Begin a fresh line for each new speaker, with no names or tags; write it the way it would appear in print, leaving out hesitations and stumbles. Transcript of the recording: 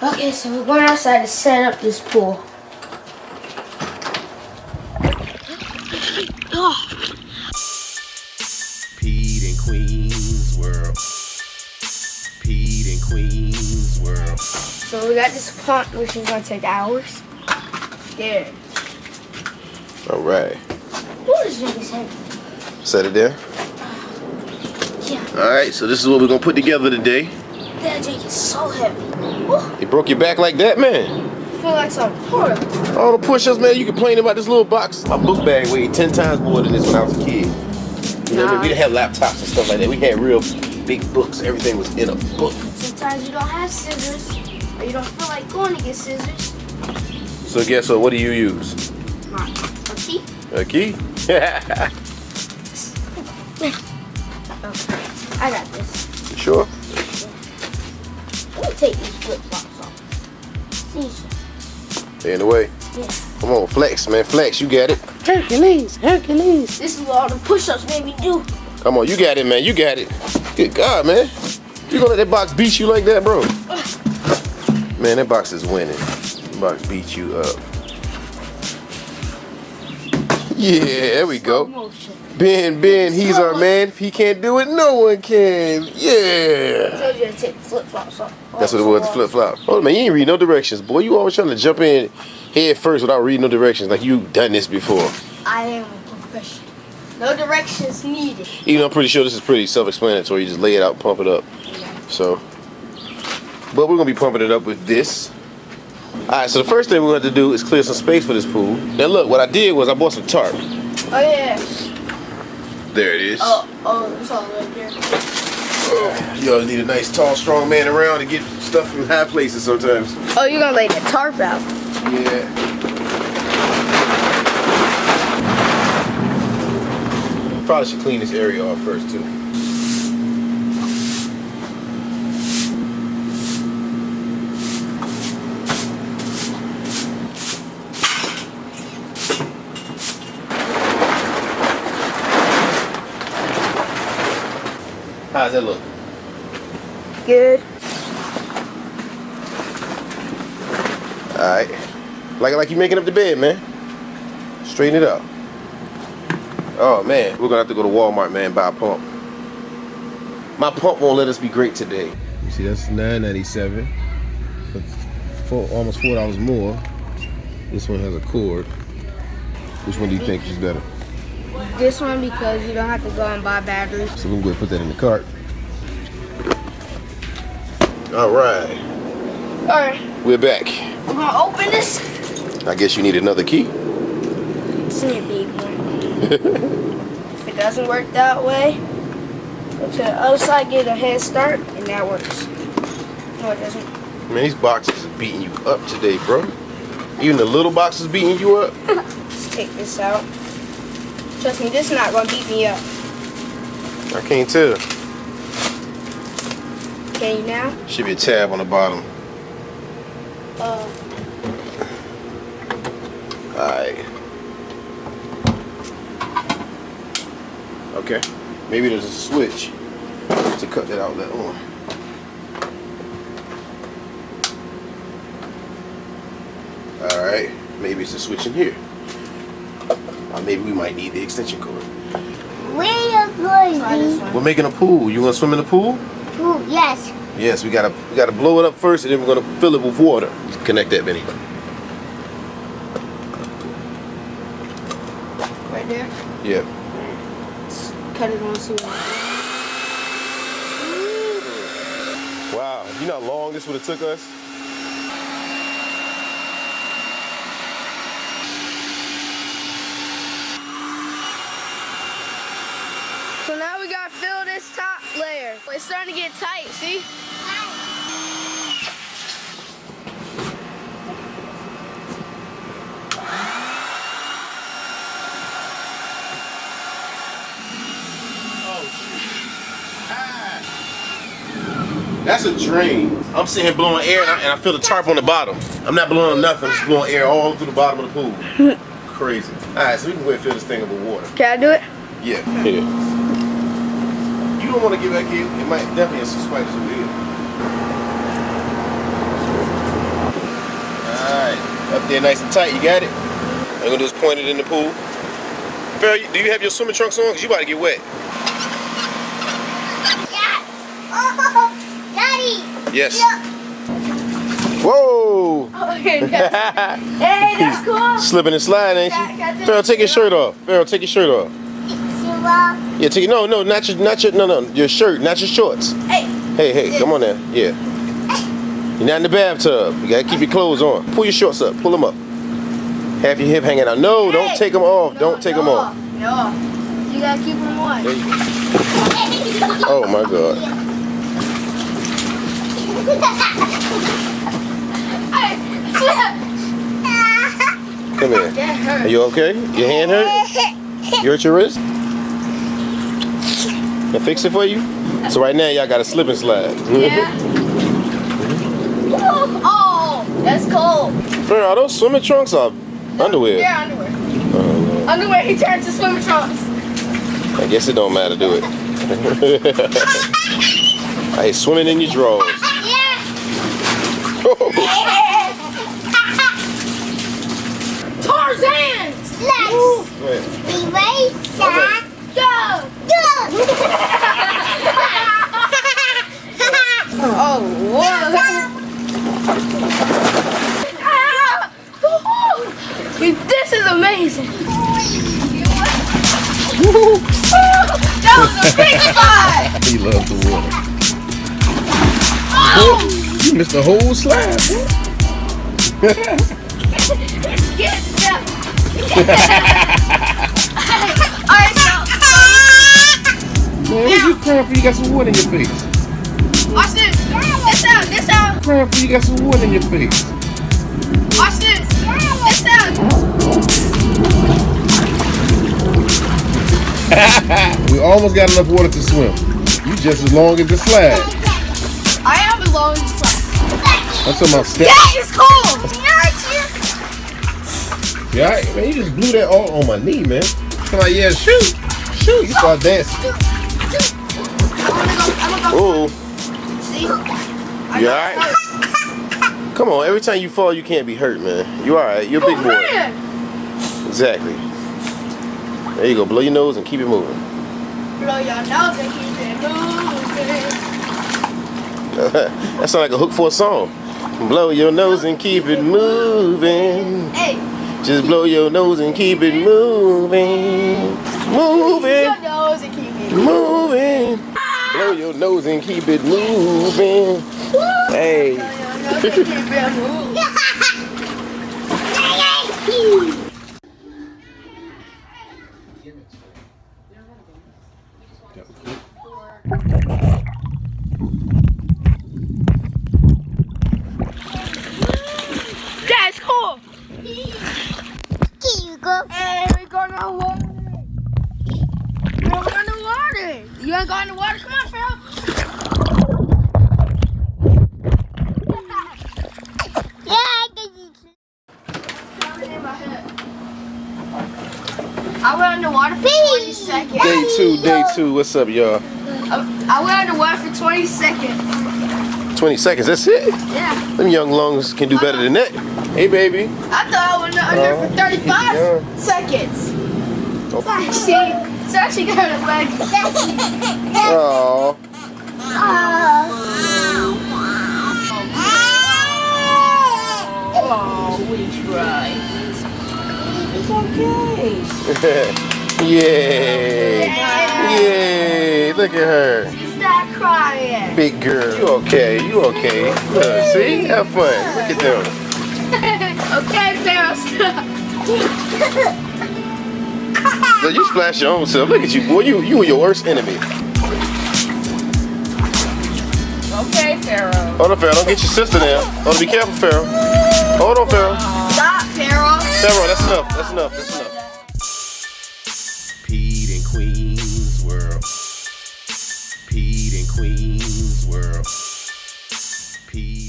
Okay, so we're going outside to set up this pool. Oh.
Pete and Queen's World. Pete and Queen's World.
So we got this pump, which is gonna take hours. There.
All right.
Ooh, this drink is heavy.
Set it there.
Yeah.
All right, so this is what we're gonna put together today.
That drink is so heavy. Ooh.
You broke your back like that, man.
I feel like some horrible.
All the push-ups, man. You complain about this little box. My book bag weighed 10 times more than this when I was a kid. You know, we didn't have laptops and stuff like that. We had real big books. Everything was in a book.
Sometimes you don't have scissors, or you don't feel like going to get scissors.
So guess what? What do you use?
A key?
A key?
Okay, I got this.
You sure?
Let me take these flip-flops off. These.
They in the way?
Yeah.
Come on, flex, man. Flex. You got it.
Hercules, Hercules. This is what all the push-ups made me do.
Come on, you got it, man. You got it. Good God, man. You gonna let that box beat you like that, bro? Man, that box is winning. That box beat you up. Yeah, there we go. Ben, he's our man. If he can't do it, no one can. Yeah.
I told you to take the flip-flops off.
That's what it was, the flip-flop. Oh, man, you ain't read no directions, boy. You always trying to jump in head first without reading no directions like you done this before.
I am a professional. No directions needed.
Even though I'm pretty sure this is pretty self-explanatory. You just lay it out, pump it up.
Yeah.
So, but we're going to be pumping it up with this. All right, so the first thing we're going to do is clear some space for this pool. Now, look, what I did was I bought some tarp.
Oh, yeah.
There it is.
Oh, it's all right there.
You always need a nice, tall, strong man around to get stuff from high places sometimes.
Oh, you're going to lay the tarp out.
Yeah. Probably should clean this area off first, too. How's that look?
Good.
Alright. Like you making up the bed, man. Straighten it up. Oh man, we're gonna have to go to Walmart, man, buy a pump. My pump won't let us be great today. You see, that's $9.97 for almost $4 more. This one has a cord. Which one do you think is better?
This one, because you don't have to go and buy batteries.
So we're gonna go ahead and put that in the cart. All right.
All right.
We're back.
We're gonna open this.
I guess you need another key.
It's in a big one. If it doesn't work that way, go to the other side, get a head start, and that works. No, it doesn't.
Man, these boxes are beating you up today, bro. Even the little boxes beating you up.
Let's take this out. Trust me, this is not gonna beat me up.
I can't tell.
Can you now?
Should be a tab on the bottom. Alright. Okay. Maybe there's a switch to cut that outlet on. Alright. Maybe it's a switch in here. Or maybe we might need the extension cord.
Where are you going?
We're making a pool. You wanna swim in the pool?
Pool, yes.
Yes, we gotta blow it up first, and then we're gonna fill it with water. Connect that, Benny.
Right there?
Yeah.
Let's cut it on to it.
Wow, you know how long this would have took us?
So now we gotta fill this top layer. It's starting to get tight, see?
That's a drain. I'm sitting here blowing air and I feel the tarp on the bottom. I'm not blowing nothing, I'm just blowing air all through the bottom of the pool. Crazy. Alright, so we can go ahead and fill this thing up with water.
Can I do it?
Yeah. Yeah. You don't want to get back here. It might definitely have some spiders over here. there nice and tight. You got it? All you're gonna do is point it in the pool. Pharaoh, do you have your swimming trunks on? Cause you about to get wet.
Yeah. Oh, Daddy.
Yes.
Yeah.
Whoa!
Hey, that's cool.
Slipping and sliding, ain't
Can I
you?
do
Pharaoh, take your
it?
shirt off. Pharaoh, take your shirt off. Yeah, take it. No, not your shirt, not your shorts.
Hey.
Hey, come on now. Yeah. You're not in the bathtub. You gotta keep your clothes on. Pull your shorts up. Pull them up. Have your hip hanging out. No, don't take them off. Don't take them off.
No. You gotta keep them on.
There you go. Oh my God. Come here.
That hurt.
Are you okay? Your hand hurt? You hurt your wrist? Can I fix it for you? So right now y'all got a slip and slide.
Yeah. Oh, that's cold.
Pharaoh, are those swimming trunks or underwear?
Yeah, underwear. Underwear, he turns to swimming trunks.
I guess it don't matter, do it? I hate swimming in your drawers.
Tarzan!
Let's be race.
Go!
Go.
Oh, whoa. This is amazing. That was a big slide.
He loves the water.
Oh!
You missed the whole slide.
Get them. Alright, so.
Man, what you crying for? You got some water in your face.
Watch this. This out.
Crying for? You got some water in your face.
Watch this. This out.
We almost got enough water to swim. You just as long as the slide.
I am alone in the slide.
I'm talking about steps.
That is cold.
Yeah, all right, man, you just blew that all on my knee, man. Come on, yeah, shoot. You start dancing.
I'm gonna go.
Oh,
See?
you all right? Come on, every time you fall, you can't be hurt, man. You all right? You're a big boy. Exactly. There you go. Blow your nose and keep it moving.
Blow your nose and keep it moving.
That sounds like a hook for a song. Blow your nose and keep it moving.
Hey.
Just blow your nose and keep it moving. Moving.
Your nose and keep it
Moving. Blow your nose and keep it moving. Hey.
Blow your nose and keep it moving. That's cool.
Here you go.
Hey, we're going to water. We're going to water. You ain't going to water? Come on, Phil. I went underwater for 20 seconds.
Day two. What's up, y'all?
I went underwater for 20 seconds.
20 seconds, that's it?
Yeah.
Them young lungs can do better than that. Hey, baby.
I thought I went under for 35 seconds.
Oh.
So she got a leg.
Oh.
Oh, we tried. It's okay.
Yay. Yay. Look at her.
She's not crying.
Big girl. You okay. Look, see? Have fun. Look at them.
Okay, Pharaoh, stop.
Look, you splash your own self. Look at you, boy. You were your worst enemy.
Okay, Pharaoh.
Hold on, Pharaoh. Don't get your sister now. Hold on, be careful, Pharaoh. Hold on, Pharaoh.
Stop, Pharaoh.
Pharaoh, that's enough. Pete and Queen's World. Pete and Queen's World. Pete.